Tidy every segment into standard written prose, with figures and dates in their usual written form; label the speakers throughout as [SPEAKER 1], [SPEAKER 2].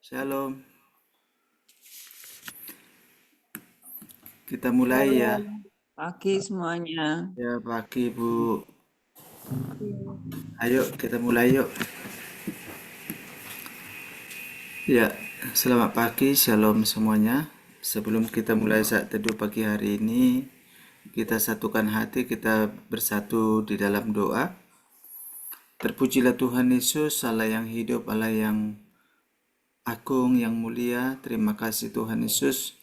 [SPEAKER 1] Shalom, kita mulai
[SPEAKER 2] Halo,
[SPEAKER 1] ya.
[SPEAKER 2] pagi semuanya.
[SPEAKER 1] Ya, pagi Bu.
[SPEAKER 2] Iya.
[SPEAKER 1] Ayo kita mulai yuk. Ya, selamat pagi, shalom semuanya. Sebelum kita mulai saat teduh pagi hari ini, kita satukan hati, kita bersatu di dalam doa. Terpujilah Tuhan Yesus, Allah yang hidup, Allah yang agung, yang mulia. Terima kasih Tuhan Yesus.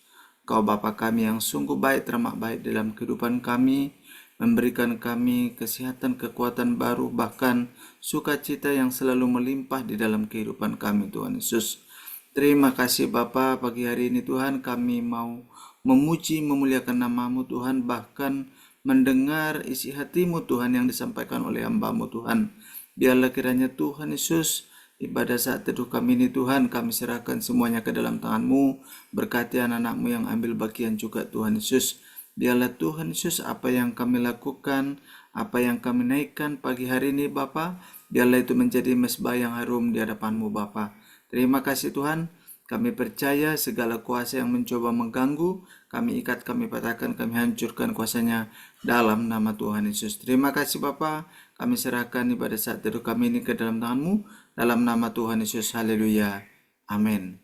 [SPEAKER 1] Kau Bapa kami yang sungguh baik, teramat baik dalam kehidupan kami, memberikan kami kesehatan, kekuatan baru, bahkan sukacita yang selalu melimpah di dalam kehidupan kami Tuhan Yesus. Terima kasih Bapa, pagi hari ini Tuhan kami mau memuji, memuliakan namamu Tuhan, bahkan mendengar isi hatimu Tuhan yang disampaikan oleh hamba-Mu Tuhan. Biarlah kiranya Tuhan Yesus, ibadah saat teduh kami ini Tuhan, kami serahkan semuanya ke dalam tangan-Mu. Berkati anak-anak-Mu yang ambil bagian juga Tuhan Yesus. Biarlah Tuhan Yesus apa yang kami lakukan, apa yang kami naikkan pagi hari ini Bapa, biarlah itu menjadi mezbah yang harum di hadapan-Mu Bapa. Terima kasih Tuhan. Kami percaya segala kuasa yang mencoba mengganggu, kami ikat, kami patahkan, kami hancurkan kuasanya dalam nama Tuhan Yesus. Terima kasih Bapa. Kami serahkan ibadah saat teduh kami ini ke dalam tangan-Mu. Dalam nama Tuhan Yesus. Haleluya. Amin.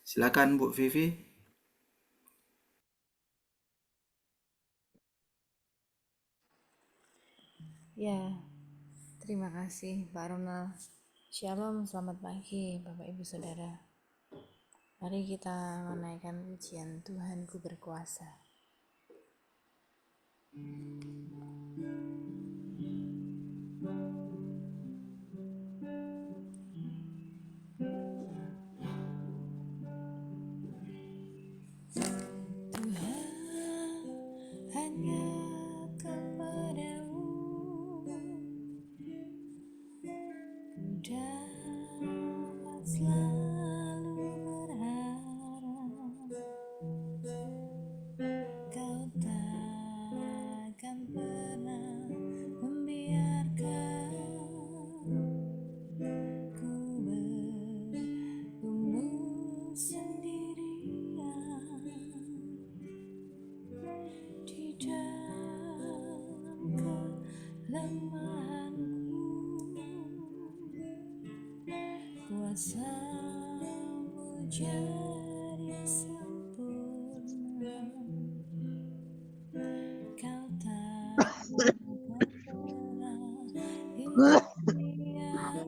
[SPEAKER 1] Silakan Bu Vivi.
[SPEAKER 3] Ya, terima kasih Pak Ronald. Shalom, selamat pagi Bapak Ibu Saudara. Mari kita menaikkan pujian Tuhanku berkuasa. Tuhan, hanya kepadamu ku dapat selalu berharap. Kau takkan pernah membiarkan ku bergumul sendirian di dalam kelemahanku. Kuasa-Mu jadi sempurna. Kau takkan pernah hilang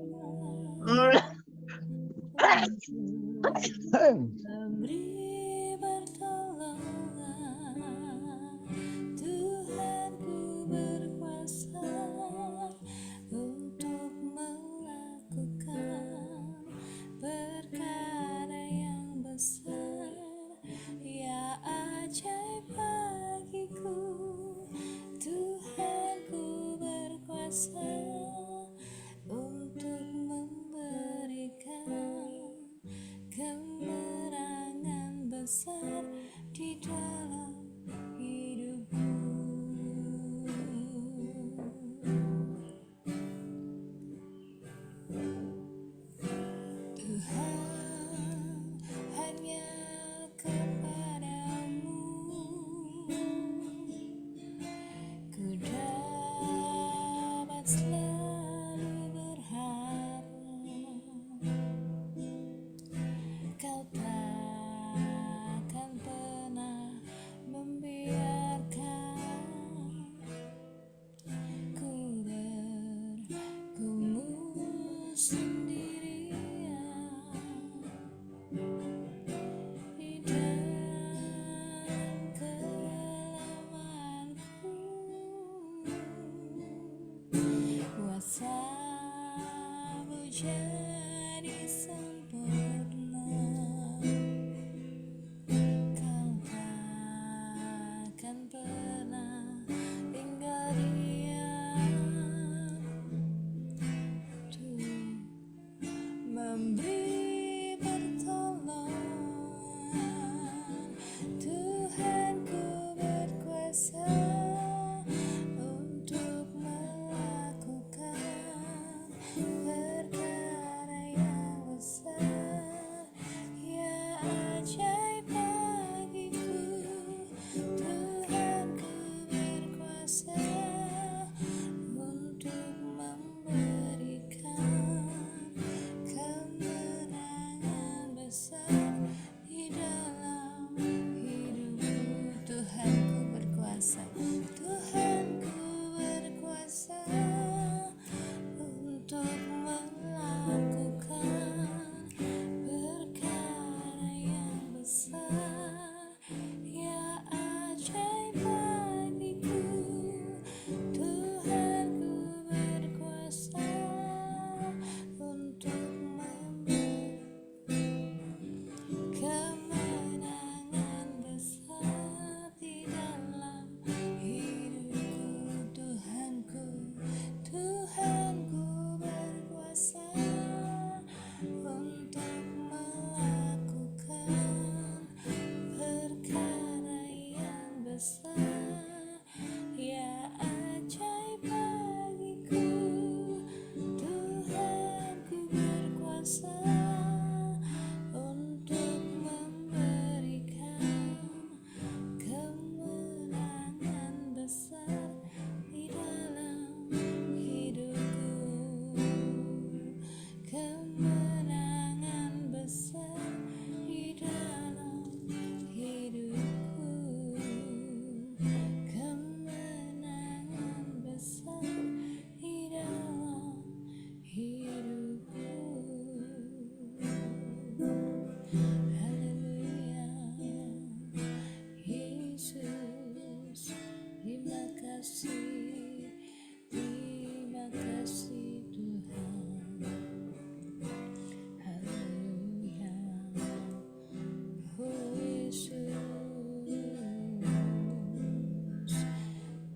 [SPEAKER 3] memberi pertolongan. Tuhanku berkuasa untuk melakukan perkara yang besar, ya ajaib bagiku. Tuhanku berkuasa untuk memberikan kemenangan besar di dalam hidupku. Tuhan, hanya kepadamu ku dapat selalu berharap. Kau takkan pernah membiarkan ku bergumul sendirian di dalam kelemahanku. Kuasa-Mu jadi sempurna. Kau takkan pernah tinggal diam untuk memberi pertolongan. Tuhanku berkuasa untuk melakukan perkara terima kasih Tuhan. Haleluya, oh Yesus.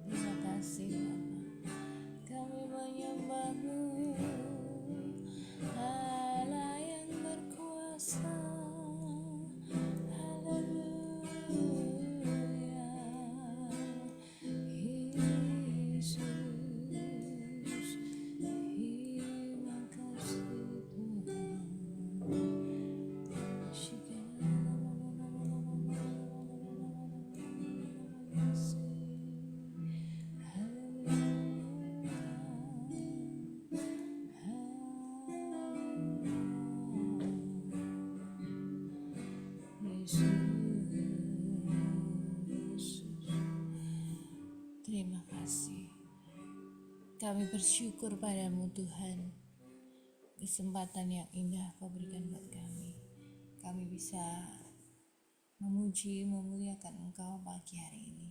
[SPEAKER 3] Terima kasih Bapa, kami menyembah-Mu, Allah yang berkuasa. Haleluya, Yesus. Terima kasih Terima kasih. Kami bersyukur padamu Tuhan. Kesempatan yang indah Kau berikan buat kami. Kami bisa memuji, memuliakan Engkau pagi hari ini.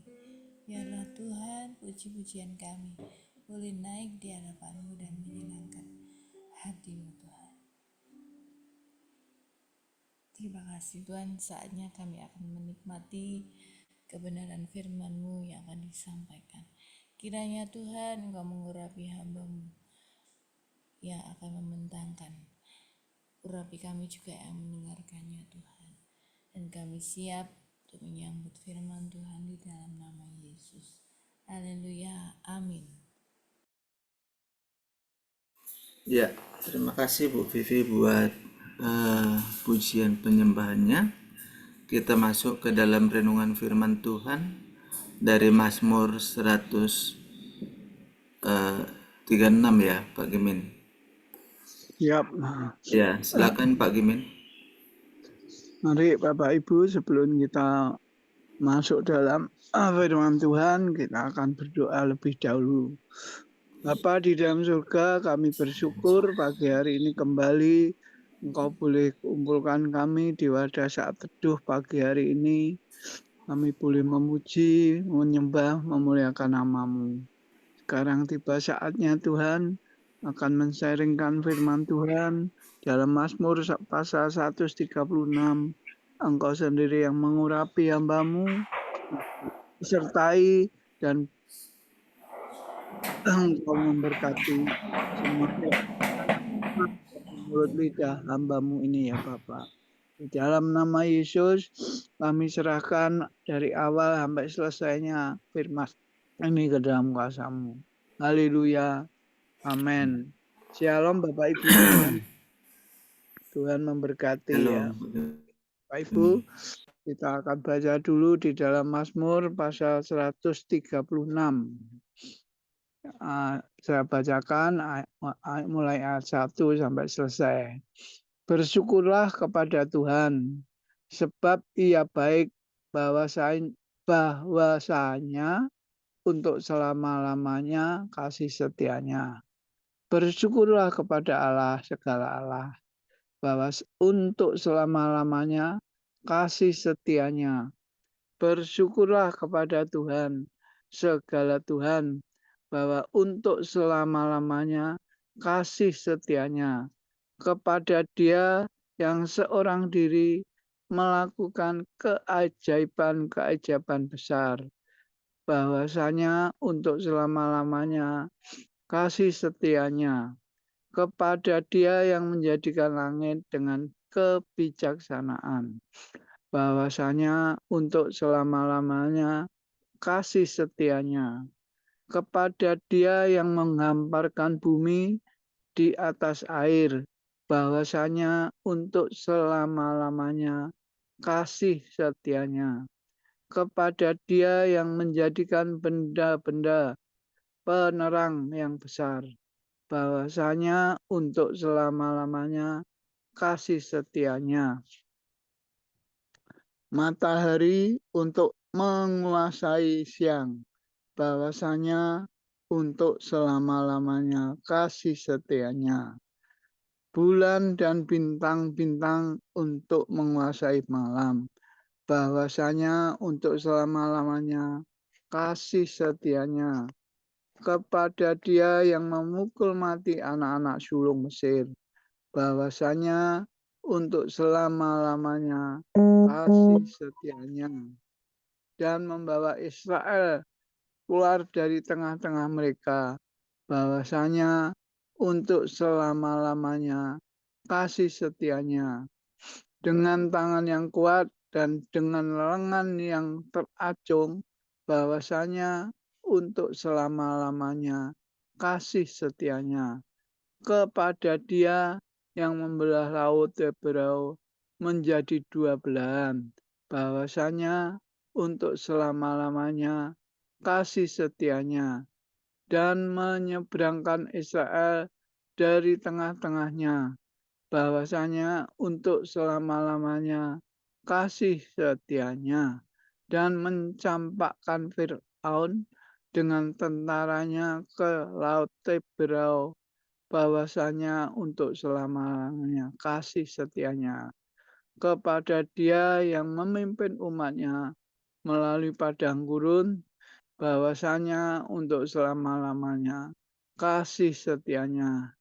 [SPEAKER 3] Biarlah Tuhan puji-pujian kami boleh naik di hadapan-Mu dan menyenangkan hati-Mu Tuhan. Terima kasih Tuhan, saatnya kami akan menikmati kebenaran firman-Mu yang akan disampaikan. Kiranya Tuhan Engkau mengurapi hamba-Mu yang akan membentangkan. Urapi kami juga yang mendengarkannya Tuhan. Dan kami siap untuk menyambut firman Tuhan di dalam nama Yesus. Haleluya, amin.
[SPEAKER 1] Ya, terima kasih Bu Vivi buat pujian penyembahannya. Kita masuk ke dalam renungan firman Tuhan dari Mazmur 136 ya, Pak Gimin.
[SPEAKER 4] Siap.
[SPEAKER 1] Ya, silakan Pak Gimin.
[SPEAKER 4] Mari Bapak Ibu, sebelum kita masuk dalam firman Tuhan, kita akan berdoa lebih dahulu. Bapa di dalam surga, kami bersyukur pagi hari ini kembali Engkau boleh kumpulkan kami di wadah saat teduh pagi hari ini. Kami boleh memuji, menyembah, memuliakan nama-Mu. Sekarang tiba saatnya Tuhan akan men-sharingkan firman Tuhan dalam Mazmur pasal 136. Engkau sendiri yang mengurapi hamba-Mu, sertai dan Engkau memberkati semua mulut lidah hamba-Mu ini ya Bapak. Di dalam nama Yesus kami serahkan dari awal sampai selesainya firman ini ke dalam kuasa-Mu. Haleluya. Amin. Shalom Bapak Ibu. Tuhan memberkati ya. Bapak Ibu, kita akan baca dulu di dalam Mazmur pasal 136. Saya bacakan mulai ayat 1 sampai selesai. Bersyukurlah kepada Tuhan, sebab Ia baik, bahwasanya untuk selama-lamanya kasih setianya. Bersyukurlah kepada Allah segala Allah, bahwa untuk selama-lamanya kasih setianya. Bersyukurlah kepada Tuhan, segala Tuhan, bahwa untuk selama-lamanya kasih setianya. Kepada Dia yang seorang diri melakukan keajaiban-keajaiban besar, bahwasanya untuk selama-lamanya kasih setianya. Kepada Dia yang menjadikan langit dengan kebijaksanaan, bahwasanya untuk selama-lamanya kasih setianya. Kepada Dia yang menghamparkan bumi di atas air, bahwasanya untuk selama-lamanya kasih setianya. Kepada Dia yang menjadikan benda-benda penerang yang besar, bahwasanya untuk selama-lamanya kasih setianya. Matahari untuk menguasai siang, bahwasanya untuk selama-lamanya kasih setianya. Bulan dan bintang-bintang untuk menguasai malam, bahwasanya untuk selama-lamanya kasih setianya, kepada Dia yang memukul mati anak-anak sulung Mesir, bahwasanya untuk selama-lamanya kasih setianya, dan membawa Israel keluar dari tengah-tengah mereka, bahwasanya untuk selama-lamanya kasih setianya, dengan tangan yang kuat dan dengan lengan yang teracung, bahwasanya untuk selama-lamanya kasih setianya, kepada Dia yang membelah laut Teberau menjadi 2 belahan, bahwasanya untuk selama-lamanya kasih setianya, dan menyeberangkan Israel dari tengah-tengahnya, bahwasanya untuk selama-lamanya kasih setianya, dan mencampakkan Fir'aun dengan tentaranya ke laut Teberau, bahwasanya untuk selama-lamanya kasih setianya, kepada Dia yang memimpin umatnya melalui padang gurun, bahwasanya untuk selama-lamanya kasih setianya,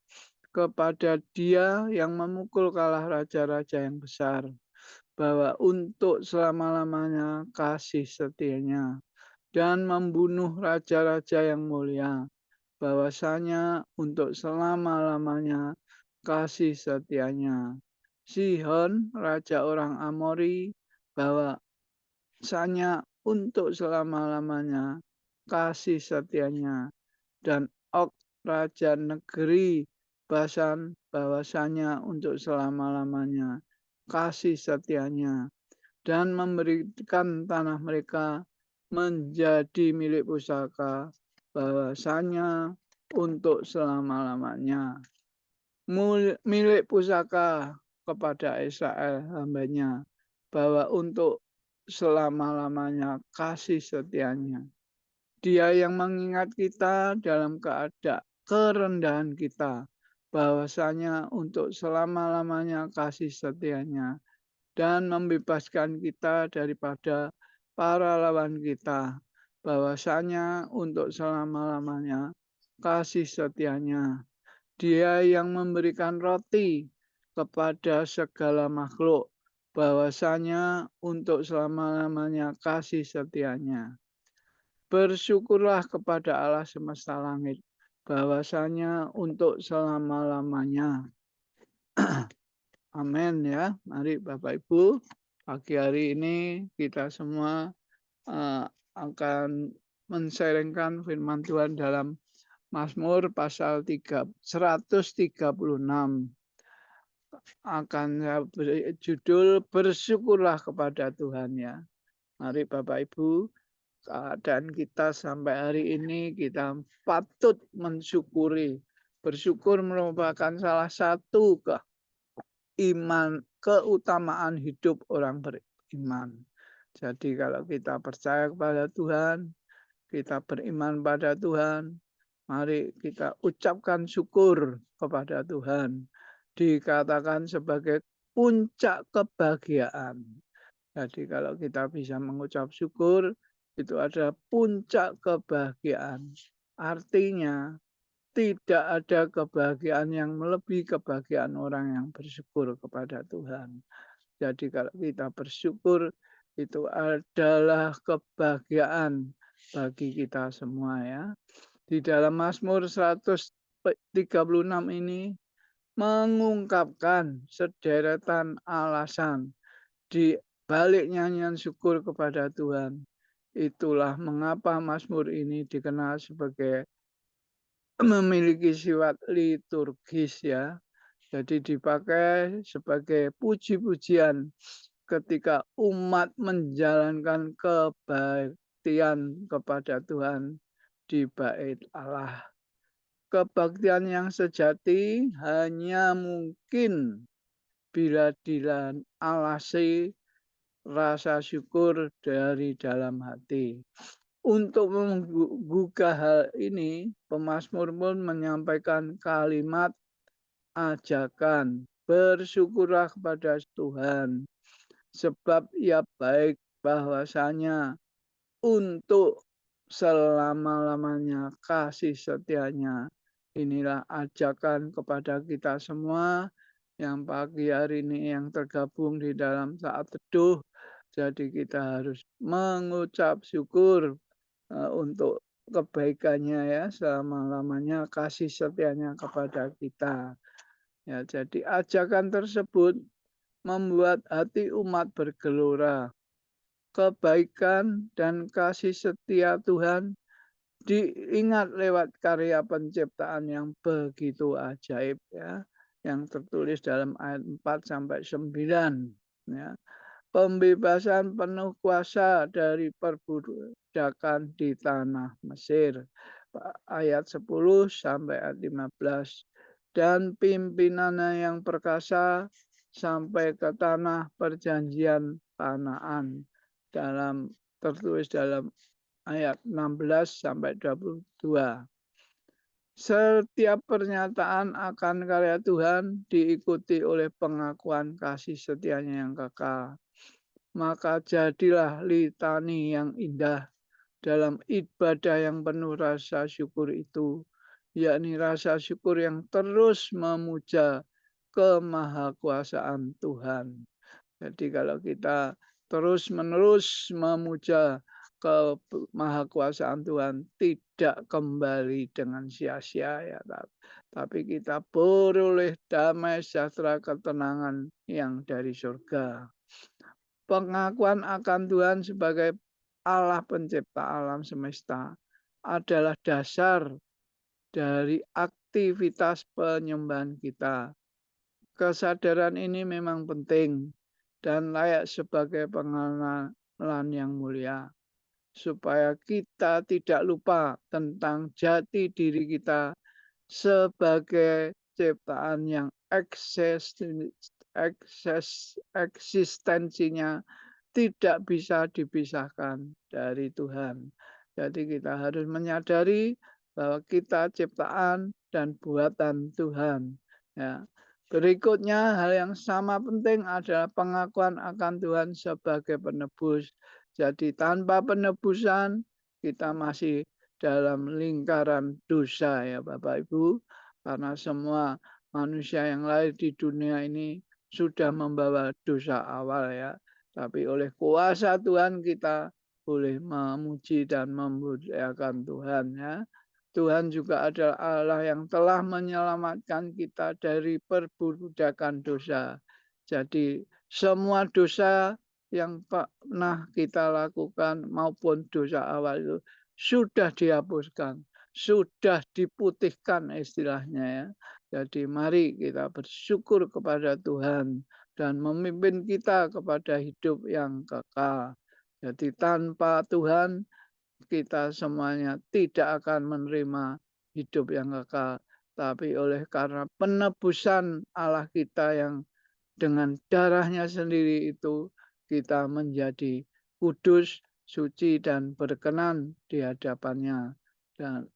[SPEAKER 4] kepada Dia yang memukul kalah raja-raja yang besar, bahwa untuk selama-lamanya kasih setianya, dan membunuh raja-raja yang mulia, bahwasanya untuk selama-lamanya kasih setianya. Sihon, raja orang Amori, bahwasanya untuk selama-lamanya kasih setianya, dan Og, raja negeri Basan, bahwasanya untuk selama-lamanya kasih setianya, dan memberikan tanah mereka menjadi milik pusaka, bahwasanya untuk selama-lamanya. Milik pusaka kepada Israel hambanya, bahwa untuk selama-lamanya kasih setianya. Dia yang mengingat kita dalam keadaan kerendahan kita, bahwasanya untuk selama-lamanya kasih setianya, dan membebaskan kita daripada para lawan kita, bahwasanya untuk selama-lamanya kasih setianya. Dia yang memberikan roti kepada segala makhluk, bahwasanya untuk selama-lamanya kasih setianya. Bersyukurlah kepada Allah semesta langit, bahwasanya untuk selama-lamanya. Amin ya. Mari Bapak Ibu, pagi hari ini kita semua akan men-sharingkan firman Tuhan dalam Mazmur pasal 136. Akan saya beri judul bersyukurlah kepada Tuhan ya. Mari Bapak Ibu, keadaan kita sampai hari ini kita patut mensyukuri. Bersyukur merupakan salah satu keutamaan hidup orang beriman. Jadi kalau kita percaya kepada Tuhan, kita beriman pada Tuhan, mari kita ucapkan syukur kepada Tuhan. Dikatakan sebagai puncak kebahagiaan. Jadi kalau kita bisa mengucap syukur, itu adalah puncak kebahagiaan. Artinya tidak ada kebahagiaan yang melebihi kebahagiaan orang yang bersyukur kepada Tuhan. Jadi kalau kita bersyukur, itu adalah kebahagiaan bagi kita semua ya. Di dalam Mazmur 136 ini mengungkapkan sederetan alasan di balik nyanyian syukur kepada Tuhan. Itulah mengapa Mazmur ini dikenal sebagai memiliki sifat liturgis ya. Jadi dipakai sebagai puji-pujian ketika umat menjalankan kebaktian kepada Tuhan di bait Allah. Kebaktian yang sejati hanya mungkin bila dialasi rasa syukur dari dalam hati. Untuk menggugah hal ini, pemazmur pun menyampaikan kalimat ajakan, bersyukurlah kepada Tuhan, sebab Ia baik, bahwasanya untuk selama-lamanya kasih setianya. Inilah ajakan kepada kita semua yang pagi hari ini yang tergabung di dalam saat teduh. Jadi kita harus mengucap syukur untuk kebaikannya ya, selama-lamanya kasih setianya kepada kita. Ya, jadi ajakan tersebut membuat hati umat bergelora. Kebaikan dan kasih setia Tuhan diingat lewat karya penciptaan yang begitu ajaib ya, yang tertulis dalam ayat 4 sampai 9 ya. Pembebasan penuh kuasa dari perbudakan di tanah Mesir ayat 10 sampai ayat 15, dan pimpinannya yang perkasa sampai ke tanah perjanjian Kanaan tertulis dalam ayat 16 sampai 22. Setiap pernyataan akan karya Tuhan diikuti oleh pengakuan kasih setianya yang kekal. Maka jadilah litani yang indah dalam ibadah yang penuh rasa syukur itu, yakni rasa syukur yang terus memuja kemahakuasaan Tuhan. Jadi kalau kita terus-menerus memuja kemahakuasaan Tuhan, tidak kembali dengan sia-sia ya, tapi kita beroleh damai sejahtera ketenangan yang dari surga. Pengakuan akan Tuhan sebagai Allah pencipta alam semesta adalah dasar dari aktivitas penyembahan kita. Kesadaran ini memang penting dan layak sebagai pengenalan yang mulia, supaya kita tidak lupa tentang jati diri kita sebagai ciptaan yang eksistensinya tidak bisa dipisahkan dari Tuhan. Jadi kita harus menyadari bahwa kita ciptaan dan buatan Tuhan. Ya. Berikutnya, hal yang sama penting adalah pengakuan akan Tuhan sebagai penebus. Jadi tanpa penebusan, kita masih dalam lingkaran dosa ya Bapak Ibu. Karena semua manusia yang lahir di dunia ini sudah membawa dosa awal ya. Tapi oleh kuasa Tuhan kita boleh memuji dan memuliakan Tuhan ya. Tuhan juga adalah Allah yang telah menyelamatkan kita dari perbudakan dosa. Jadi semua dosa yang pernah kita lakukan maupun dosa awal itu sudah dihapuskan, sudah diputihkan istilahnya ya. Jadi mari kita bersyukur kepada Tuhan dan memimpin kita kepada hidup yang kekal. Jadi tanpa Tuhan kita semuanya tidak akan menerima hidup yang kekal. Tapi oleh karena penebusan Allah kita yang dengan darahnya sendiri itu, kita menjadi kudus, suci, dan berkenan di hadapannya. Dan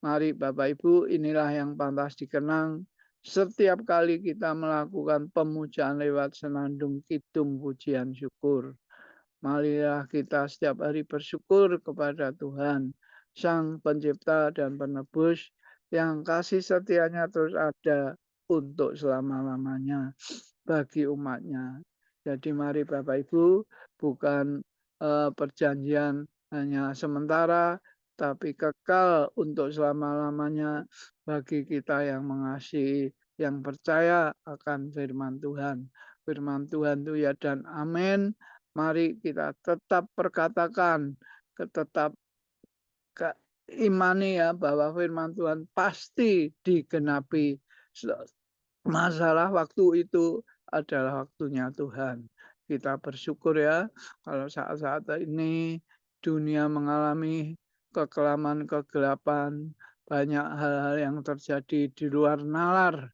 [SPEAKER 4] mari Bapak Ibu, inilah yang pantas dikenang setiap kali kita melakukan pemujaan lewat senandung kidung pujian syukur. Marilah kita setiap hari bersyukur kepada Tuhan, Sang Pencipta dan Penebus, yang kasih setianya terus ada untuk selama-lamanya bagi umatnya. Jadi mari Bapak Ibu, bukan perjanjian hanya sementara, tapi kekal untuk selama-lamanya bagi kita yang mengasihi, yang percaya akan firman Tuhan. Firman Tuhan itu ya dan amin. Mari kita tetap perkatakan, tetap imani ya bahwa firman Tuhan pasti digenapi. Masalah waktu itu adalah waktunya Tuhan. Kita bersyukur ya kalau saat-saat ini dunia mengalami kekelaman, kegelapan, banyak hal-hal yang terjadi di luar nalar.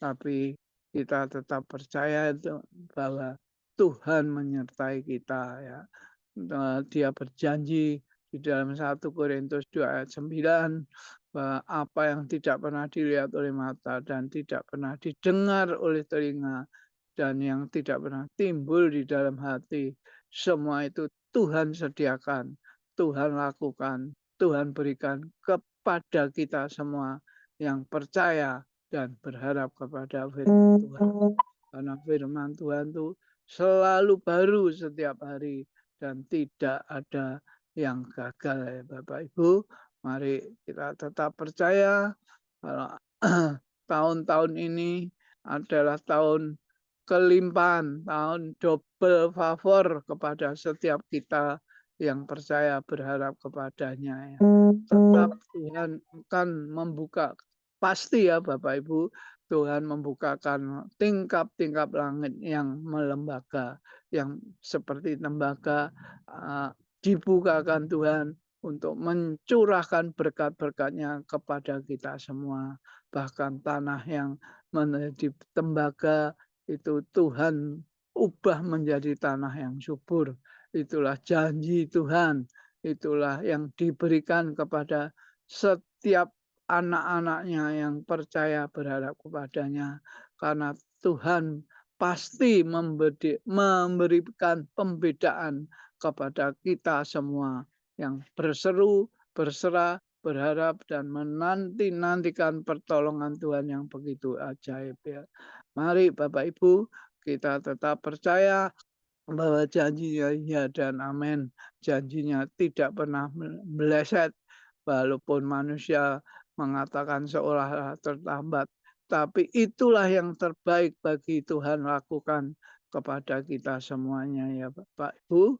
[SPEAKER 4] Tapi kita tetap percaya itu bahwa Tuhan menyertai kita ya. Dia berjanji di dalam 1 Korintus 2 ayat 9 bahwa apa yang tidak pernah dilihat oleh mata dan tidak pernah didengar oleh telinga dan yang tidak pernah timbul di dalam hati, semua itu Tuhan sediakan, Tuhan lakukan, Tuhan berikan kepada kita semua yang percaya dan berharap kepada firman Tuhan. Karena firman Tuhan itu selalu baru setiap hari dan tidak ada yang gagal ya Bapak Ibu. Mari kita tetap percaya kalau tahun-tahun ini adalah tahun kelimpahan, tahun double favor kepada setiap kita yang percaya berharap kepadanya. Ya. Tetap Tuhan akan membuka, pasti ya Bapak Ibu, Tuhan membukakan tingkap-tingkap langit yang melembaga, yang seperti tembaga dibukakan Tuhan untuk mencurahkan berkat-berkatnya kepada kita semua. Bahkan tanah yang menjadi tembaga itu Tuhan ubah menjadi tanah yang subur. Itulah janji Tuhan. Itulah yang diberikan kepada setiap anak-anaknya yang percaya berharap kepadanya. Karena Tuhan pasti memberikan pembedaan kepada kita semua yang berseru, berserah, berharap dan menanti-nantikan pertolongan Tuhan yang begitu ajaib ya. Mari Bapak Ibu kita tetap percaya bahwa janjinya ya dan amin. Janjinya tidak pernah meleset walaupun manusia mengatakan seolah terlambat. Tapi itulah yang terbaik bagi Tuhan lakukan kepada kita semuanya ya Bapak Ibu.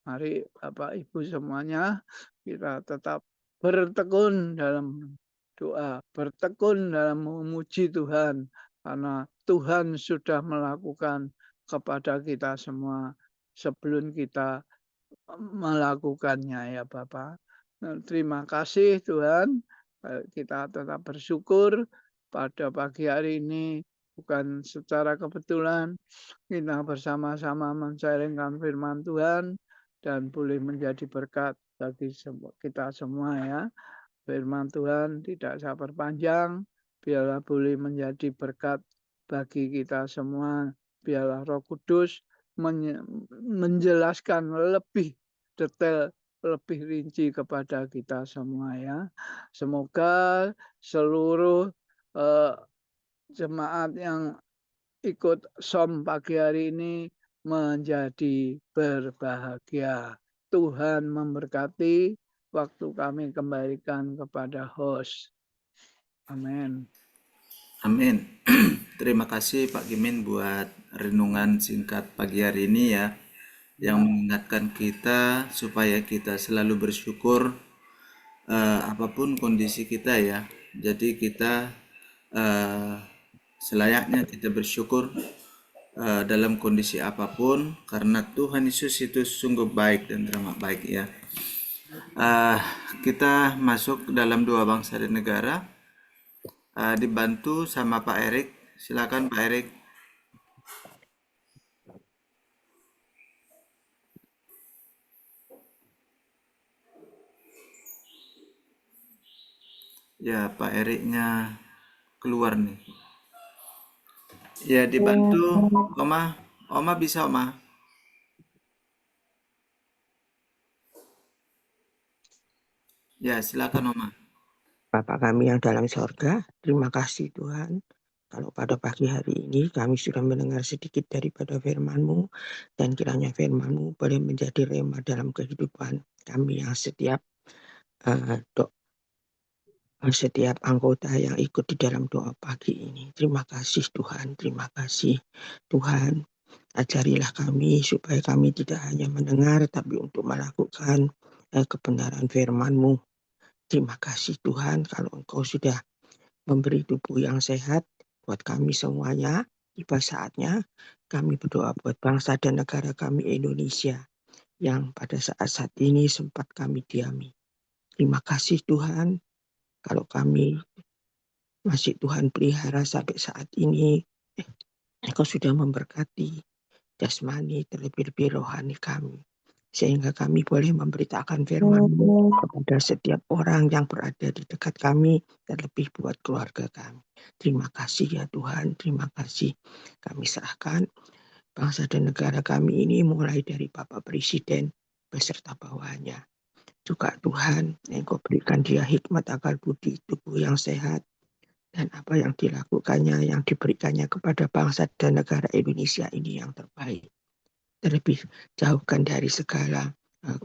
[SPEAKER 4] Mari Bapak Ibu semuanya kita tetap bertekun dalam doa, bertekun dalam memuji Tuhan. Karena Tuhan sudah melakukan kepada kita semua sebelum kita melakukannya ya Bapak. Terima kasih Tuhan. Kita tetap bersyukur pada pagi hari ini bukan secara kebetulan kita bersama-sama men-sharingkan firman Tuhan dan boleh menjadi berkat bagi kita semua ya. Firman Tuhan tidak saya perpanjang, biarlah boleh menjadi berkat bagi kita semua. Biarlah Roh Kudus menjelaskan lebih detail, lebih rinci kepada kita semua ya. Semoga seluruh jemaat yang ikut SOM pagi hari ini menjadi berbahagia. Tuhan memberkati waktu kami kembalikan kepada host. Amin.
[SPEAKER 1] Amin. Terima kasih Pak Gimin buat renungan singkat pagi hari ini ya, yang mengingatkan kita supaya kita selalu bersyukur apapun kondisi kita ya. Jadi kita selayaknya kita bersyukur dalam kondisi apapun karena Tuhan Yesus itu sungguh baik dan teramat baik ya. Kita masuk dalam Doa Bangsa dan Negara, dibantu sama Pak Erik. Silakan Pak Erik. Ya, Pak Eriknya keluar nih. Ya, dibantu Oma. Oma bisa Oma. Ya, silakan Oma.
[SPEAKER 5] Bapa kami yang dalam sorga, terima kasih Tuhan. Kalau pada pagi hari ini kami sudah mendengar sedikit daripada firman-Mu, dan kiranya firman-Mu boleh menjadi rema dalam kehidupan kami yang setiap anggota yang ikut di dalam doa pagi ini. Terima kasih Tuhan, terima kasih Tuhan. Ajarilah kami supaya kami tidak hanya mendengar tapi untuk melakukan kebenaran firman-Mu. Terima kasih Tuhan kalau Engkau sudah memberi tubuh yang sehat buat kami semuanya. Tiba saatnya kami berdoa buat bangsa dan negara kami Indonesia yang pada saat-saat ini sempat kami diami. Terima kasih Tuhan kalau kami masih Tuhan pelihara sampai saat ini. Engkau sudah memberkati jasmani terlebih-lebih rohani kami. Sehingga kami boleh memberitakan firman-Mu kepada setiap orang yang berada di dekat kami, terlebih buat keluarga kami. Terima kasih ya Tuhan, terima kasih. Kami serahkan bangsa dan negara kami ini mulai dari Bapak Presiden beserta bawahannya. Juga Tuhan, Engkau berikan dia hikmat, akal budi, tubuh yang sehat, dan apa yang dilakukannya, yang diberikannya kepada bangsa dan negara Indonesia ini yang terbaik. Terlebih jauhkan dari segala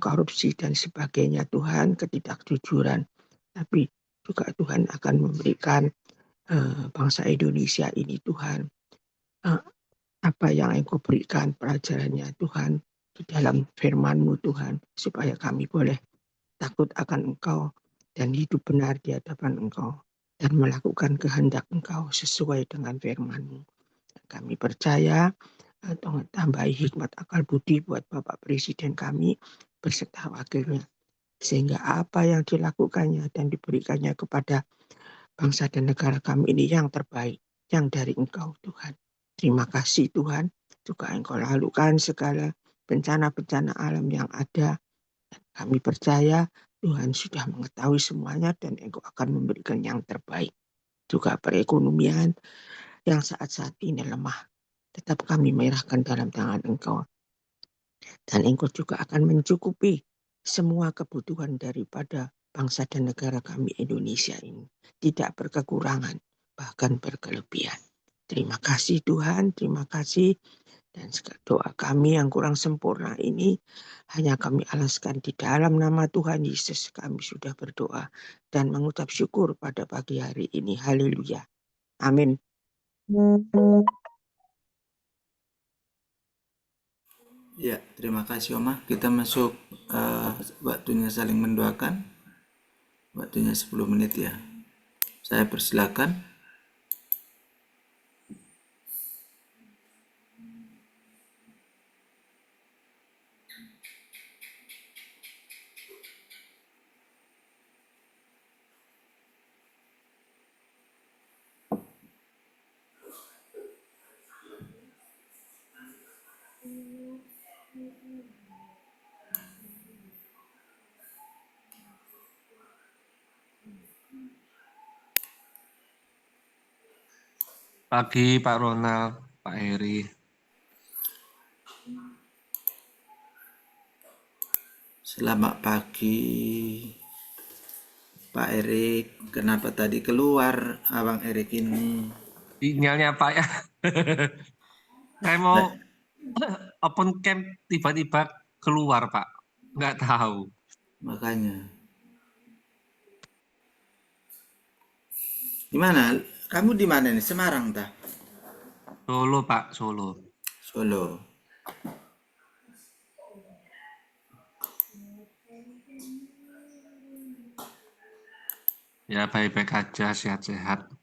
[SPEAKER 5] korupsi dan sebagainya Tuhan, ketidakjujuran. Tapi juga Tuhan akan memberikan bangsa Indonesia ini Tuhan, apa yang Engkau berikan pelajarannya Tuhan, di dalam firman-Mu Tuhan, supaya kami boleh takut akan Engkau dan hidup benar di hadapan Engkau dan melakukan kehendak Engkau sesuai dengan firman-Mu. Kami percaya Tuhan tambahi hikmat akal budi buat Bapak Presiden kami beserta wakilnya, sehingga apa yang dilakukannya dan diberikannya kepada bangsa dan negara kami ini yang terbaik, yang dari Engkau Tuhan. Terima kasih Tuhan, juga Engkau lalukan segala bencana-bencana alam yang ada. Kami percaya Tuhan sudah mengetahui semuanya dan Engkau akan memberikan yang terbaik. Juga perekonomian yang saat-saat ini lemah, tetap kami menyerahkan dalam tangan Engkau. Dan Engkau juga akan mencukupi semua kebutuhan daripada bangsa dan negara kami Indonesia ini. Tidak berkekurangan, bahkan berkelebihan. Terima kasih Tuhan, terima kasih. Dan doa kami yang kurang sempurna ini hanya kami alaskan di dalam nama Tuhan Yesus. Kami sudah berdoa dan mengucap syukur pada pagi hari ini. Haleluya. Amin.
[SPEAKER 1] Ya, terima kasih Oma. Kita masuk waktunya saling mendoakan. Waktunya 10 menit ya. Saya persilakan.
[SPEAKER 6] Pagi Pak Ronald, Pak Heri.
[SPEAKER 1] Selamat pagi Pak Erik. Kenapa tadi keluar Abang Erik ini?
[SPEAKER 6] Sinyalnya Pak ya. Saya mau open camp tiba-tiba keluar Pak. Nggak tahu.
[SPEAKER 1] Makanya. Gimana? Kamu di mana nih? Semarang tah?
[SPEAKER 6] Solo Pak, Solo.
[SPEAKER 1] Solo.
[SPEAKER 6] Ya baik-baik aja, sehat-sehat.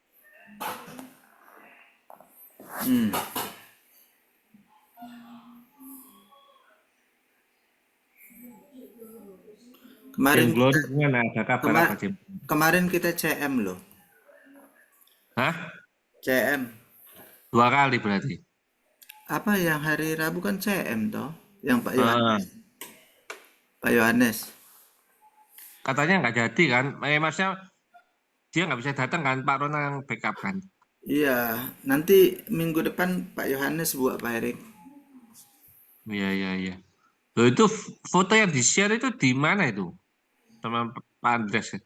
[SPEAKER 1] Kemarin
[SPEAKER 6] Tim Glory gimana? Ada kabar apa Tim?
[SPEAKER 1] kemarin kita CM loh.
[SPEAKER 6] Hah?
[SPEAKER 1] CM.
[SPEAKER 6] 2 kali berarti?
[SPEAKER 1] Apa yang hari Rabu kan CM toh? Yang Pak
[SPEAKER 6] Ah,
[SPEAKER 1] Yohanes. Pak Yohanes.
[SPEAKER 6] katanya nggak jadi kan? Maksudnya dia nggak bisa datang kan? Pak Ronald yang backup kan?
[SPEAKER 1] Iya, nanti minggu depan Pak Yohanes buat Pak Erik.
[SPEAKER 6] Iya, iya, iya. Loh itu foto yang di-share itu di mana itu? Sama Pak Andres ya?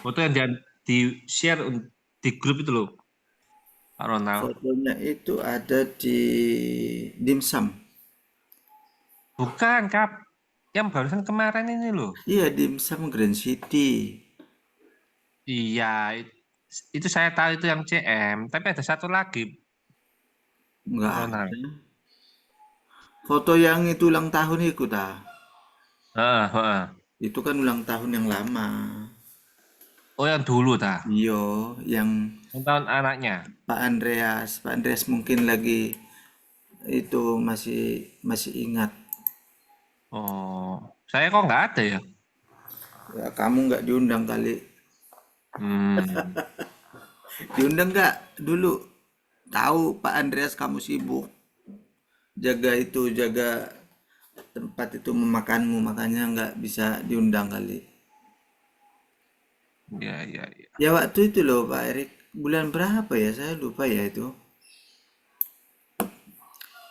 [SPEAKER 6] Foto yang di-share di grup itu loh, Pak Ronald.
[SPEAKER 1] Fotonya itu ada di Dimsum.
[SPEAKER 6] Bukan, Kap. Yang barusan kemarin ini loh.
[SPEAKER 1] Iya, Dimsum Grand City.
[SPEAKER 6] Iya, itu saya tahu itu yang CM. Tapi ada satu lagi,
[SPEAKER 1] Enggak
[SPEAKER 6] Pak Ronald.
[SPEAKER 1] ada. Foto yang itu ulang tahun itu ta.
[SPEAKER 6] Heeh, heeh.
[SPEAKER 1] Itu kan ulang tahun yang lama.
[SPEAKER 6] Oh, yang dulu dah.
[SPEAKER 1] Iyo, yang
[SPEAKER 6] Yang tahun anaknya.
[SPEAKER 1] Pak Andreas. Pak Andreas mungkin lagi itu masih masih ingat.
[SPEAKER 6] Oh, saya kok nggak ada ya?
[SPEAKER 1] Ya, kamu nggak diundang kali.
[SPEAKER 6] Hmm,
[SPEAKER 1] Diundang nggak dulu? Tahu Pak Andreas kamu sibuk. Jaga itu, jaga tempat itu memakanmu, makanya nggak bisa diundang kali.
[SPEAKER 6] iya, iya, iya.
[SPEAKER 1] Ya waktu itu loh Pak Erik, bulan berapa ya? Saya lupa ya itu.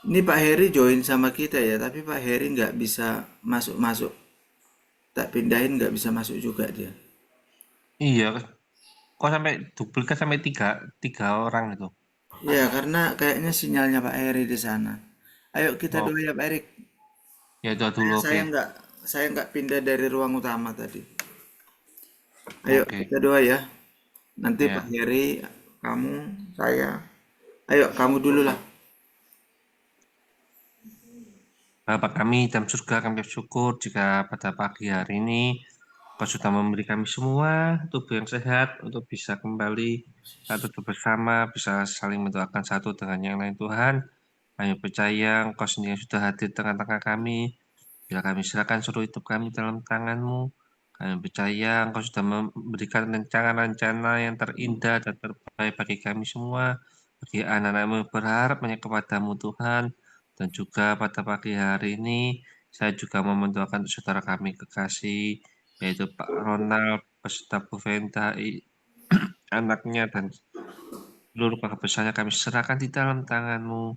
[SPEAKER 1] Ini Pak Heri join sama kita ya, tapi Pak Heri nggak bisa masuk-masuk. Tak pindahin nggak bisa masuk juga dia.
[SPEAKER 6] Iya, kok sampai duplikat sampai tiga orang itu.
[SPEAKER 1] Ya, karena kayaknya sinyalnya Pak Heri di sana. Ayo kita
[SPEAKER 6] Oh,
[SPEAKER 1] doa ya Pak Erik.
[SPEAKER 6] ya itu dulu,
[SPEAKER 1] Saya
[SPEAKER 6] oke.
[SPEAKER 1] saya nggak pindah dari ruang utama tadi. Ayo
[SPEAKER 6] Oke,
[SPEAKER 1] kita doa ya. Nanti Pak
[SPEAKER 6] ya.
[SPEAKER 1] Heri, kamu, saya. Ayo kamu dulu lah.
[SPEAKER 6] Bapa kami dalam surga, kami bersyukur jika pada pagi hari ini Kau sudah memberi kami semua tubuh yang sehat untuk bisa kembali satu bersama, bisa saling mendoakan satu dengan yang lain Tuhan. Kami percaya Engkau sendiri sudah hadir tengah-tengah kami. Bila kami serahkan seluruh hidup kami dalam tangan-Mu, kami percaya Engkau sudah memberikan rencana-rencana yang terindah dan terbaik bagi kami semua, bagi anak-anak-Mu yang berharap hanya kepadamu Tuhan. Dan juga pada pagi hari ini, saya juga mau mendoakan untuk saudara kami kekasih, yaitu Pak Ronald beserta Bu Venta, anaknya dan seluruh keluarga besarnya kami serahkan di dalam tangan-Mu.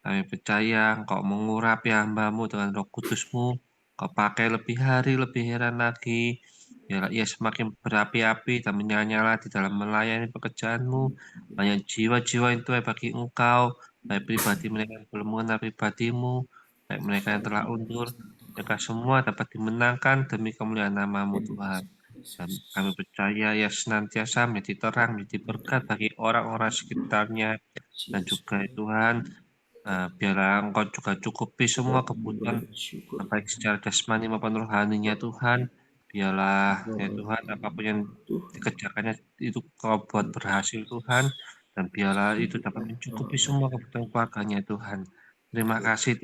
[SPEAKER 6] Kami percaya Engkau mengurapi hamba-Mu dengan Roh Kudus-Mu. Kau pakai lebih hari, lebih heran lagi. Biarlah ia semakin berapi-api dan menyala-nyala di dalam melayani pekerjaan-Mu. Banyak jiwa-jiwa yang Tuhan bagi Engkau, baik pribadi mereka yang belum mengenal pribadi-Mu, baik mereka yang telah undur, mereka semua dapat dimenangkan demi kemuliaan nama-Mu Tuhan. Dan kami percaya ia senantiasa menjadi terang, menjadi berkat bagi orang-orang sekitarnya. Dan juga Tuhan, biarlah Engkau juga cukupi semua kebutuhan
[SPEAKER 1] Bersyukur
[SPEAKER 6] baik secara jasmani maupun rohaninya Tuhan. Biarlah ya Tuhan apapun yang
[SPEAKER 1] Tuhan.
[SPEAKER 6] dikerjakannya itu Kau buat berhasil Tuhan. Dan biarlah itu dapat mencukupi semua kebutuhan keluarganya Tuhan. Terima kasih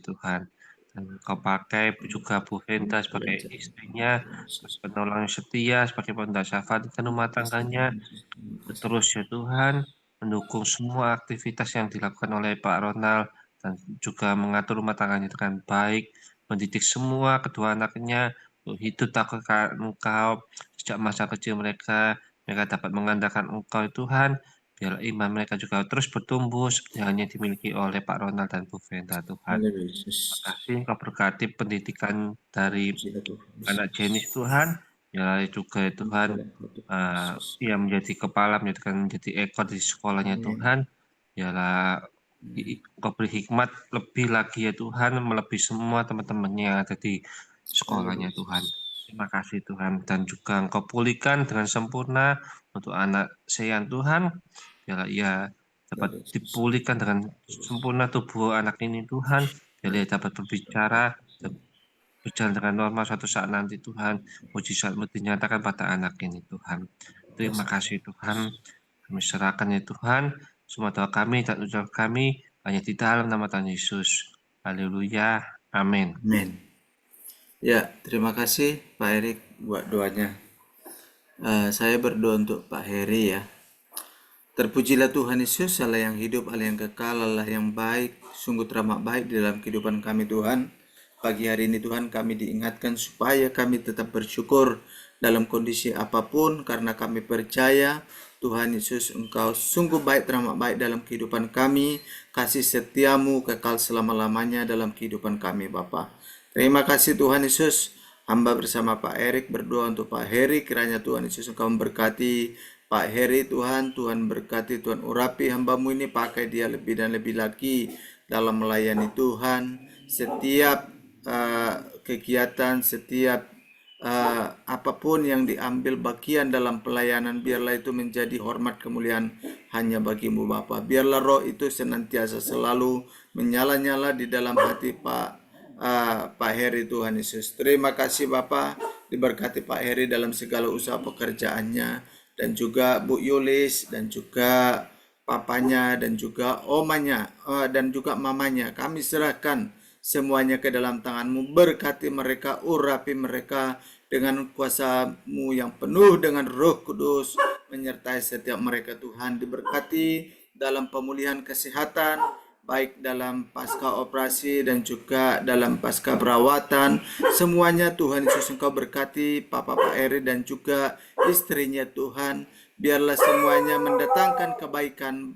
[SPEAKER 6] Tuhan. Dan Kau pakai juga Bu Venta sebagai istrinya, sebagai penolong yang setia, sebagai pendasar dan rumah tangganya. Terus ya Tuhan, mendukung semua aktivitas yang dilakukan oleh Pak Ronald dan juga mengatur rumah tangganya dengan baik, mendidik semua kedua anaknya untuk hidup takut akan Engkau sejak masa kecil mereka, mereka dapat mengandalkan Engkau ya Tuhan, biar iman mereka juga terus bertumbuh seperti halnya dimiliki oleh Pak Ronald dan Bu Venda Tuhan.
[SPEAKER 1] Haleluya
[SPEAKER 6] Terima
[SPEAKER 1] Yesus.
[SPEAKER 6] kasih Engkau berkati pendidikan dari
[SPEAKER 1] Pujilah Tuhan
[SPEAKER 6] anak
[SPEAKER 1] Yesus.
[SPEAKER 6] Jenis Tuhan, ya juga ya Tuhan,
[SPEAKER 1] Pujilah Tuhan Yesus.
[SPEAKER 6] ia menjadi kepala, menjadi ekor di sekolahnya
[SPEAKER 1] Amin.
[SPEAKER 6] Tuhan, biarlah Engkau beri hikmat lebih lagi ya Tuhan, melebihi semua teman-temannya yang ada di sekolahnya
[SPEAKER 1] Haleluya
[SPEAKER 6] Tuhan.
[SPEAKER 1] Yesus.
[SPEAKER 6] Terima kasih Tuhan, dan juga Engkau pulihkan dengan sempurna untuk anak Sean Tuhan, biarlah ia dapat
[SPEAKER 1] Haleluya Yesus.
[SPEAKER 6] dipulihkan dengan sempurna tubuh anak ini Tuhan, biarlah ia dapat berbicara, berjalan dengan normal suatu saat nanti Tuhan, mujizat-Mu dinyatakan pada anak ini Tuhan. Terima kasih Tuhan, kami serahkan ya Tuhan, semua doa kami dan ucap kami hanya di dalam nama Tuhan Yesus. Haleluya, amin.
[SPEAKER 1] Amin. Ya, terima kasih Pak Erik buat doanya. Saya berdoa untuk Pak Heri ya. Terpujilah Tuhan Yesus, Allah yang hidup, Allah yang kekal, Allah yang baik, sungguh teramat baik di dalam kehidupan kami Tuhan. Pagi hari ini Tuhan kami diingatkan supaya kami tetap bersyukur dalam kondisi apapun karena kami percaya Tuhan Yesus Engkau sungguh baik teramat baik dalam kehidupan kami, kasih setiamu kekal selama-lamanya dalam kehidupan kami Bapa. Terima kasih Tuhan Yesus. Hamba bersama Pak Erik berdoa untuk Pak Heri, kiranya Tuhan Yesus Engkau memberkati Pak Heri Tuhan, Tuhan berkati, Tuhan urapi hamba-Mu ini, pakai dia lebih dan lebih lagi dalam melayani Tuhan. Setiap kegiatan, setiap apapun yang diambil bagian dalam pelayanan, biarlah itu menjadi hormat kemuliaan hanya bagi-Mu Bapa. Biarlah roh itu senantiasa selalu menyala-nyala di dalam hati Pak Heri Tuhan Yesus. Terima kasih Bapak, diberkati Pak Heri dalam segala usaha pekerjaannya, dan juga Bu Yulis, dan juga papanya, dan juga omanya, dan juga mamanya. Kami serahkan semuanya ke dalam tangan-Mu. Berkati mereka, urapi mereka dengan kuasa-Mu yang penuh dengan Roh Kudus, menyertai setiap mereka Tuhan. Diberkati dalam pemulihan kesehatan, baik dalam pasca operasi dan juga dalam pasca perawatan. Semuanya Tuhan Yesus Engkau berkati Pak Eri dan juga istrinya Tuhan. Biarlah semuanya mendatangkan kebaikan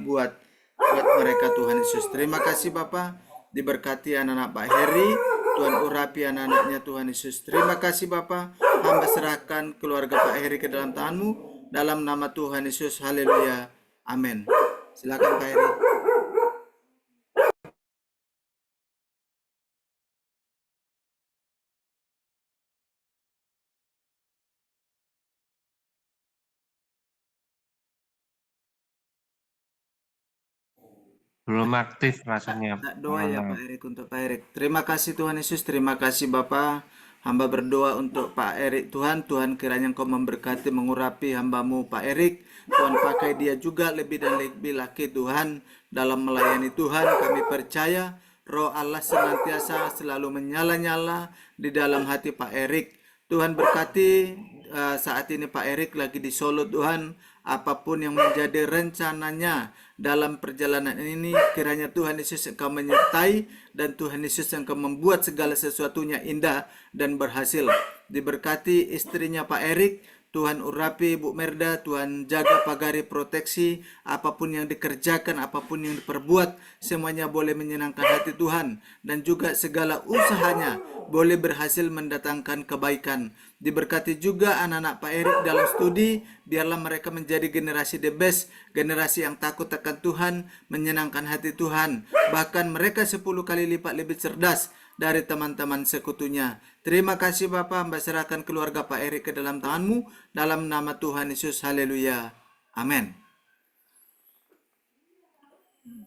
[SPEAKER 1] buat buat mereka Tuhan Yesus. Terima kasih Bapa, diberkati anak-anak Pak Heri, Tuhan urapi anak-anaknya Tuhan Yesus. Terima kasih Bapa, hamba serahkan keluarga Pak Heri ke dalam tangan-Mu, dalam nama Tuhan Yesus, haleluya, amin. Silakan Pak Heri.
[SPEAKER 6] Belum aktif rasanya.
[SPEAKER 1] Tak doa
[SPEAKER 6] Mohon
[SPEAKER 1] ya
[SPEAKER 6] maaf.
[SPEAKER 1] Pak Erik untuk Pak Erik. Terima kasih Tuhan Yesus, terima kasih Bapa. Hamba berdoa untuk Pak Erik Tuhan. Tuhan kiranya Engkau memberkati, mengurapi hambamu Pak Erik. Tuhan pakai dia juga lebih dan lebih lagi Tuhan dalam melayani Tuhan. Kami percaya Roh Allah senantiasa selalu menyala-nyala di dalam hati Pak Erik. Tuhan berkati saat ini Pak Erik lagi di Solo Tuhan. Apapun yang menjadi rencananya dalam perjalanan ini, kiranya Tuhan Yesus Engkau menyertai dan Tuhan Yesus Engkau membuat segala sesuatunya indah dan berhasil. Diberkati istrinya Pak Erik, Tuhan urapi Bu Merda, Tuhan jaga pagari proteksi, apapun yang dikerjakan, apapun yang diperbuat, semuanya boleh menyenangkan hati Tuhan, dan juga segala usahanya boleh berhasil mendatangkan kebaikan. Diberkati juga anak-anak Pak Erik dalam studi, biarlah mereka menjadi generasi the best, generasi yang takut akan Tuhan, menyenangkan hati Tuhan, bahkan mereka 10 kali lipat lebih cerdas dari teman-teman sekutunya. Terima kasih Bapa, hamba serahkan keluarga Pak Erik ke dalam tangan-Mu, dalam nama Tuhan Yesus, haleluya, amin.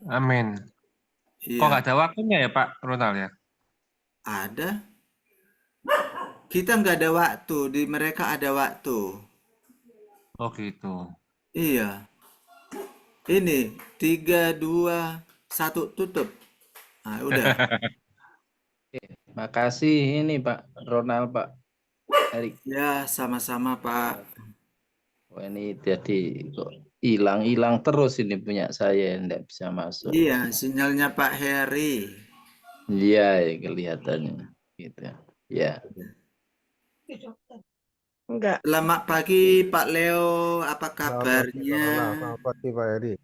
[SPEAKER 6] Amin. Kok nggak ada waktunya ya Pak Ronald ya?
[SPEAKER 1] Ada. Kita nggak ada waktu, di mereka ada waktu.
[SPEAKER 6] Oh gitu.
[SPEAKER 1] Iya. Ini 3, 2, 1 tutup. Nah, udah.
[SPEAKER 7] Makasih ini Pak Ronald, Pak Erik.
[SPEAKER 1] Ya, sama-sama Pak.
[SPEAKER 7] Wah, ini jadi kok hilang terus ini punya saya, enggak bisa masuk.
[SPEAKER 1] Iya, sinyalnya Pak Heri.
[SPEAKER 7] Iya, kelihatannya gitu. Ya.
[SPEAKER 2] Enggak.
[SPEAKER 1] Selamat pagi Pak Leo, apa kabarnya?
[SPEAKER 8] Selamat pagi Pak Eri.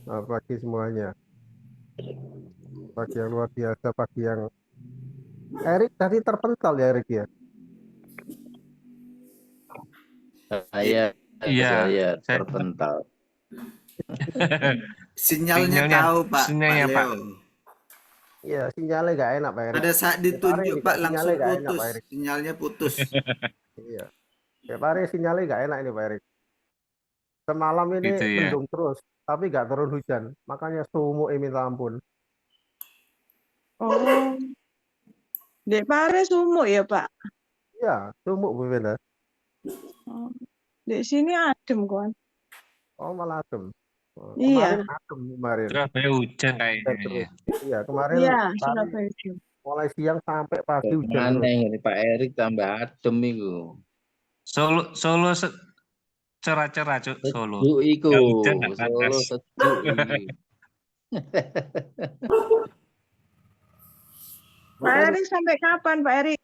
[SPEAKER 8] Selamat pagi semuanya. Pagi yang luar biasa, pagi yang Erik tadi terpental ya Erik ya.
[SPEAKER 7] Saya terpental.
[SPEAKER 1] Sinyalnya tahu Pak,
[SPEAKER 6] sinyalnya,
[SPEAKER 1] Pak Leo.
[SPEAKER 8] Iya, sinyalnya nggak enak Pak Erik.
[SPEAKER 1] Pada saat ditunjuk Pak langsung
[SPEAKER 8] sinyalnya nggak
[SPEAKER 1] putus,
[SPEAKER 8] enak, Pak Erik.
[SPEAKER 1] sinyalnya putus.
[SPEAKER 8] Iya. Ya Pak Erik, sinyalnya nggak enak ini Pak Erik. Semalam ini
[SPEAKER 6] Gitu ya.
[SPEAKER 8] mendung terus, tapi nggak turun hujan. Makanya sumuk minta ampun.
[SPEAKER 2] Oh. Dek Pare sumuk ya, Pak?
[SPEAKER 8] Iya, sumuk Bu Vena.
[SPEAKER 2] Oh. Dek sini adem kan?
[SPEAKER 8] Oh, malah adem. Oh,
[SPEAKER 2] Iya.
[SPEAKER 8] Kemarin adem kemarin.
[SPEAKER 6] Surabaya hujan kayaknya.
[SPEAKER 8] Iya, kemarin
[SPEAKER 2] Iya,
[SPEAKER 8] tadi
[SPEAKER 2] Surabaya adem.
[SPEAKER 8] mulai siang sampai pagi hujan terus.
[SPEAKER 7] Aneh ini Pak Erik tambah adem itu.
[SPEAKER 6] Solo cerah-cerah Solo.
[SPEAKER 7] Sejuk iku.
[SPEAKER 6] Nggak hujan, nggak
[SPEAKER 7] Solo
[SPEAKER 6] panas.
[SPEAKER 7] sejuk iki.
[SPEAKER 2] Pak Erik sampai kapan, Pak Erik?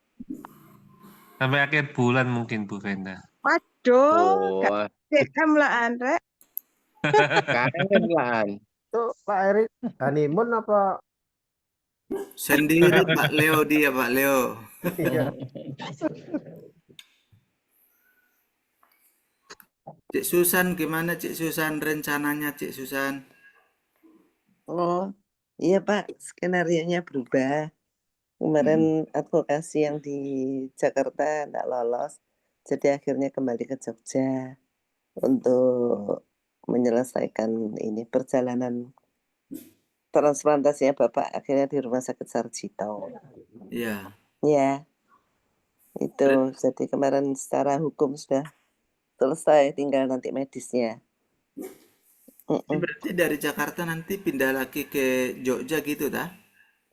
[SPEAKER 6] Sampai akhir bulan mungkin Bu Venda.
[SPEAKER 2] Waduh,
[SPEAKER 7] Oh,
[SPEAKER 2] DM lah Andre.
[SPEAKER 7] kangen lah.
[SPEAKER 8] Itu Pak Erik honeymoon apa?
[SPEAKER 1] Sendiri Pak Leo dia, Pak Leo.
[SPEAKER 8] Iya.
[SPEAKER 1] Cik Susan gimana Cik Susan rencananya Cik Susan?
[SPEAKER 9] Oh, iya Pak, skenario-nya berubah. Kemarin advokasi yang di Jakarta tidak lolos, jadi akhirnya kembali ke Jogja untuk menyelesaikan ini perjalanan transplantasinya Bapak akhirnya di Rumah Sakit Sarjito.
[SPEAKER 1] Iya.
[SPEAKER 9] Ya, itu jadi kemarin secara hukum sudah selesai, tinggal nanti medisnya.
[SPEAKER 1] Ini berarti dari Jakarta nanti pindah lagi ke Jogja gitu dah?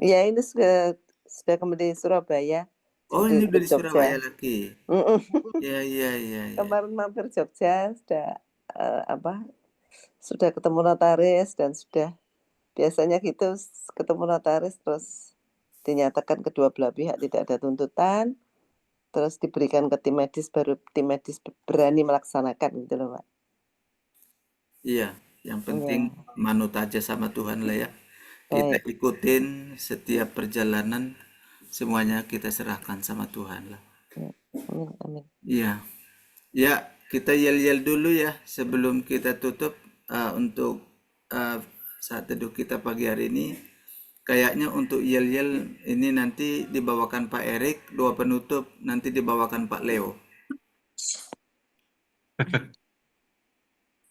[SPEAKER 9] Ya, ini sudah kembali Surabaya.
[SPEAKER 1] Oh, ini udah di Surabaya lagi. Iya.
[SPEAKER 9] Kemarin mampir Jogja sudah sudah ketemu notaris dan sudah biasanya gitu ketemu notaris terus dinyatakan kedua belah pihak tidak ada tuntutan, terus diberikan ke tim medis baru tim medis berani melaksanakan gitu loh Pak.
[SPEAKER 1] Iya. Yang
[SPEAKER 9] Iya,
[SPEAKER 1] penting manut aja sama Tuhan lah ya. Kita
[SPEAKER 9] baik.
[SPEAKER 1] ikutin setiap perjalanan, semuanya kita serahkan sama Tuhan lah.
[SPEAKER 9] Ya, amin, amin.
[SPEAKER 1] Iya, ya kita yel-yel dulu ya sebelum kita tutup untuk uh, saat teduh kita pagi hari ini. Kayaknya untuk yel-yel ini nanti dibawakan Pak Erik, doa penutup nanti dibawakan Pak Leo.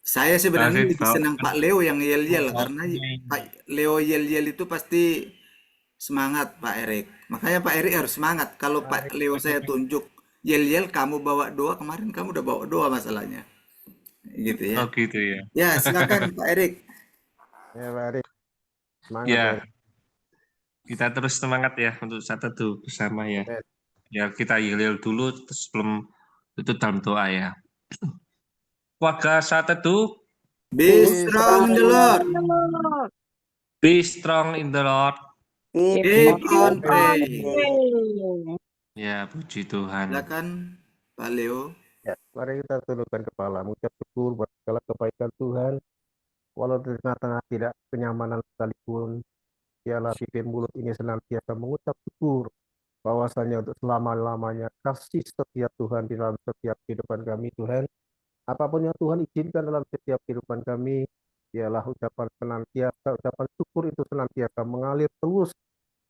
[SPEAKER 1] Saya sebenarnya
[SPEAKER 6] Saya
[SPEAKER 1] lebih senang Pak Leo yang yel-yel karena
[SPEAKER 6] bawakan
[SPEAKER 1] Pak Leo yel-yel itu pasti semangat Pak Erik. Makanya Pak Erik harus semangat. Kalau Pak Leo saya tunjuk yel-yel, kamu bawa doa, kemarin kamu udah bawa doa masalahnya. Gitu ya.
[SPEAKER 6] Oh gitu ya.
[SPEAKER 1] Ya, silakan Pak Erik.
[SPEAKER 8] Ya, Pak Erik. Semangat, Pak
[SPEAKER 6] Ya,
[SPEAKER 8] Erik.
[SPEAKER 6] kita terus semangat ya untuk saat teduh bersama ya.
[SPEAKER 8] Ya,
[SPEAKER 6] Ya kita yel dulu terus sebelum itu dalam doa ya. Warga saat teduh,
[SPEAKER 1] Be strong in the Lord.
[SPEAKER 6] be strong in the Lord.
[SPEAKER 1] Keep on praying.
[SPEAKER 2] Praying.
[SPEAKER 6] Ya, puji Tuhan.
[SPEAKER 1] Silakan Pak Leo.
[SPEAKER 8] ya, mari kita tundukkan kepala, mengucap syukur buat segala kebaikan Tuhan. Walau di tengah-tengah tidak kenyamanan sekalipun, biarlah bibir mulut ini senantiasa mengucap syukur bahwasanya untuk selama-lamanya kasih setia Tuhan di dalam setiap kehidupan kami, Tuhan. Apapun yang Tuhan izinkan dalam setiap kehidupan kami, biarlah ucapan senantiasa, ucapan syukur itu senantiasa mengalir terus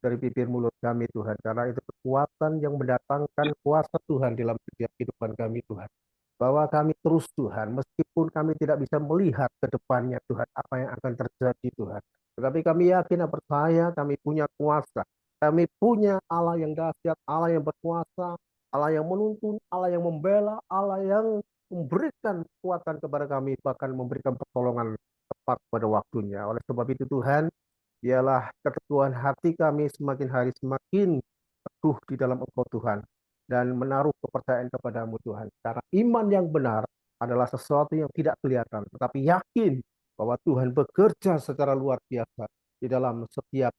[SPEAKER 8] dari bibir mulut kami, Tuhan. Karena itu kekuatan yang mendatangkan kuasa Tuhan dalam setiap kehidupan kami, Tuhan. Bahwa kami terus, Tuhan, meskipun kami tidak bisa melihat ke depannya, Tuhan, apa yang akan terjadi, Tuhan. Tetapi kami yakin dan percaya kami punya kuasa. Kami punya Allah yang dahsyat, Allah yang berkuasa, Allah yang menuntun, Allah yang membela, Allah yang memberikan kekuatan kepada kami, bahkan memberikan pertolongan tepat pada waktunya. Oleh sebab itu, Tuhan, biarlah keteguhan hati kami semakin hari semakin teguh di dalam Engkau, Tuhan, dan menaruh kepercayaan kepadamu, Tuhan. Karena iman yang benar adalah sesuatu yang tidak kelihatan, tetapi yakin bahwa Tuhan bekerja secara luar biasa di dalam setiap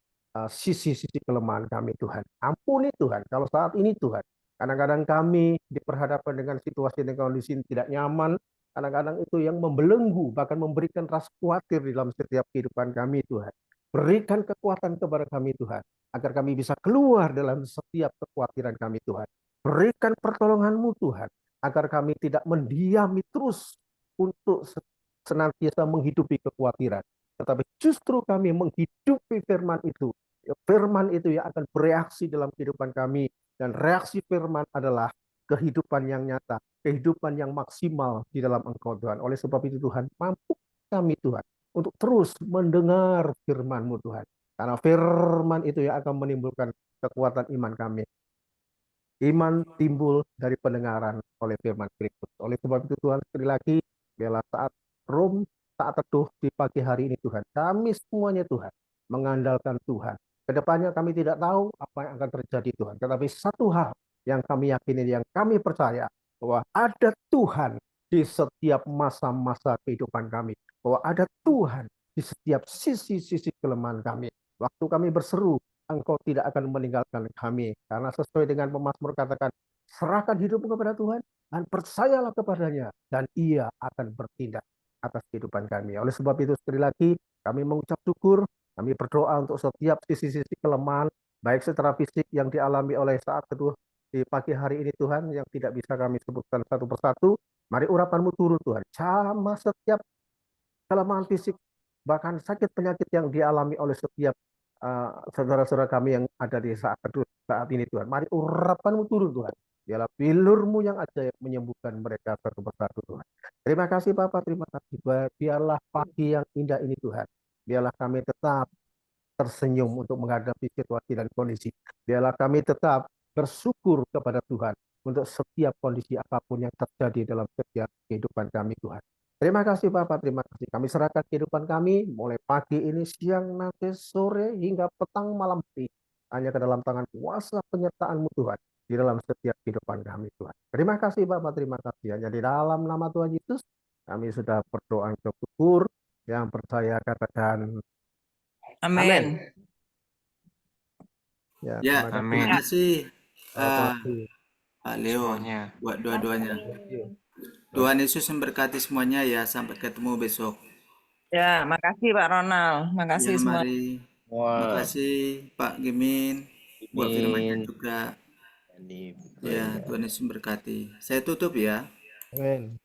[SPEAKER 8] sisi-sisi kelemahan kami, Tuhan. Ampuni, Tuhan, kalau saat ini, Tuhan, kadang-kadang kami diperhadapkan dengan situasi dan kondisi yang tidak nyaman, kadang-kadang itu yang membelenggu, bahkan memberikan rasa khawatir di dalam setiap kehidupan kami, Tuhan. Berikan kekuatan kepada kami, Tuhan, agar kami bisa keluar dalam setiap kekhawatiran kami, Tuhan. Berikan pertolongan-Mu, Tuhan, agar kami tidak mendiami terus untuk senantiasa menghidupi kekhawatiran, tetapi justru kami menghidupi firman itu. Firman itu yang akan bereaksi dalam kehidupan kami, dan reaksi firman adalah kehidupan yang nyata, kehidupan yang maksimal di dalam Engkau, Tuhan. Oleh sebab itu, Tuhan, mampu kami, Tuhan, untuk terus mendengar firman-Mu, Tuhan. Karena firman itu yang akan menimbulkan kekuatan iman kami. Iman timbul dari pendengaran oleh firman Kristus. Oleh sebab itu, Tuhan, sekali lagi, biarlah saat saat teduh di pagi hari ini, Tuhan, kami semuanya, Tuhan, mengandalkan Tuhan. Kedepannya kami tidak tahu apa yang akan terjadi, Tuhan. Tetapi satu hal yang kami yakini, yang kami percaya, bahwa ada Tuhan di setiap masa-masa kehidupan kami. Bahwa ada Tuhan di setiap sisi-sisi kelemahan kami. Waktu kami berseru, Engkau tidak akan meninggalkan kami. Karena sesuai dengan pemazmur katakan, serahkan hidupmu kepada Tuhan dan percayalah kepadanya, dan Ia akan bertindak atas kehidupan kami. Oleh sebab itu, sekali lagi kami mengucap syukur, kami berdoa untuk setiap sisi-sisi kelemahan, baik secara fisik yang dialami oleh saat teduh di pagi hari ini, Tuhan, yang tidak bisa kami sebutkan satu persatu. Mari urapan-Mu turun, Tuhan. Sama setiap kelemahan fisik, bahkan sakit penyakit yang dialami oleh setiap saudara-saudara kami yang ada di saat ini, Tuhan. Mari urapan-Mu turun, Tuhan. Biarlah bilur-Mu yang ajaib menyembuhkan mereka satu persatu, Tuhan. Terima kasih, Bapak. Terima kasih. Biarlah pagi yang indah ini, Tuhan. Biarlah kami tetap tersenyum untuk menghadapi situasi dan kondisi. Biarlah kami tetap bersyukur kepada Tuhan untuk setiap kondisi apapun yang terjadi dalam setiap kehidupan kami, Tuhan. Terima kasih, Bapak. Terima kasih. Kami serahkan kehidupan kami mulai pagi ini, siang, nanti, sore, hingga petang malam hari. Hanya ke dalam tangan kuasa penyertaan-Mu, Tuhan, di dalam setiap kehidupan kami, Tuhan. Terima kasih, Bapak. Terima kasih. Hanya di dalam nama Tuhan Yesus, kami sudah berdoa syukur. Yang percaya katakan amin. Ya,
[SPEAKER 1] Ya,
[SPEAKER 8] terima kasih.
[SPEAKER 6] Amin.
[SPEAKER 1] terima kasih
[SPEAKER 8] Selamat pagi.
[SPEAKER 1] Pak Leo
[SPEAKER 6] Semuanya.
[SPEAKER 1] buat doa-doanya.
[SPEAKER 8] Thank you.
[SPEAKER 1] Tuhan Yesus memberkati semuanya ya. Sampai ketemu besok.
[SPEAKER 2] Ya, makasih Pak Ronald.
[SPEAKER 1] Ya,
[SPEAKER 2] Makasih semua.
[SPEAKER 1] mari.
[SPEAKER 7] Wah,
[SPEAKER 1] Makasih Pak Gimin buat firmannya
[SPEAKER 7] ini
[SPEAKER 1] juga.
[SPEAKER 7] ini
[SPEAKER 1] Ya, Tuhan Yesus memberkati. Saya tutup ya.
[SPEAKER 8] Amin.